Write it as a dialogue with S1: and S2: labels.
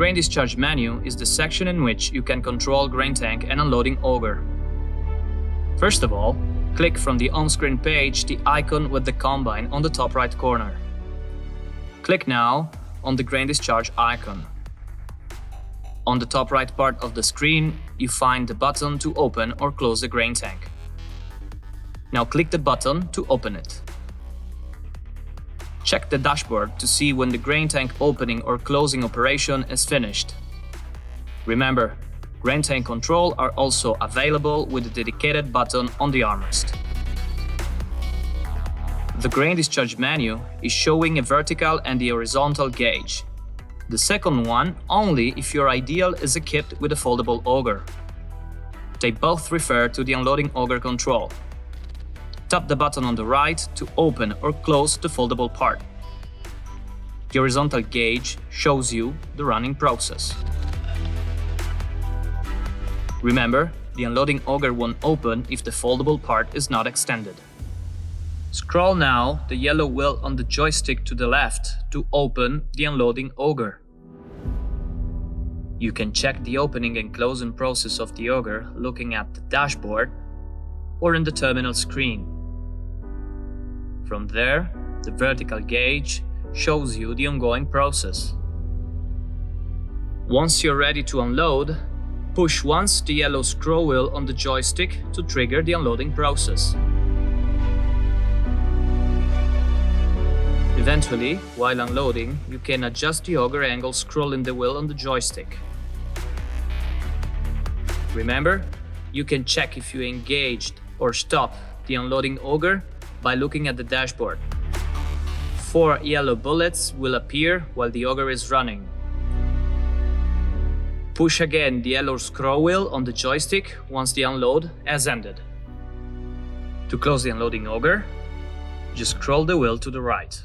S1: Grain discharge menu is the section in which you can control grain tank and unloading auger. First of all, click from the on-screen page the icon with the combine on the top right corner. Click now on the grain discharge icon. On the top right part of the screen, you find the button to open or close the grain tank. Now click the button to open it. Check the dashboard to see when the grain tank opening or closing operation is finished. Remember, grain tank control are also available with a dedicated button on the armrest. The grain discharge menu is showing a vertical and the horizontal gauge. The second one only if your ideal is equipped with a foldable auger. They both refer to the unloading auger control. Tap the button on the right to open or close the foldable part. The horizontal gauge shows you the running process. Remember, the unloading auger won't open if the foldable part is not extended. Scroll now the yellow wheel on the joystick to the left to open the unloading auger. You can check the opening and closing process of the auger looking at the dashboard or in the terminal screen. From there, the vertical gauge shows you the ongoing process. Once you're ready to unload, push once the yellow scroll wheel on the joystick to trigger the unloading process. Eventually, while unloading, you can adjust the auger angle scrolling the wheel on the joystick. Remember, you can check if you engaged or stopped the unloading auger by looking at the dashboard. 4 yellow bullets will appear while the auger is running. Push again the yellow scroll wheel on the joystick once the unload has ended. To close the unloading auger, just scroll the wheel to the right.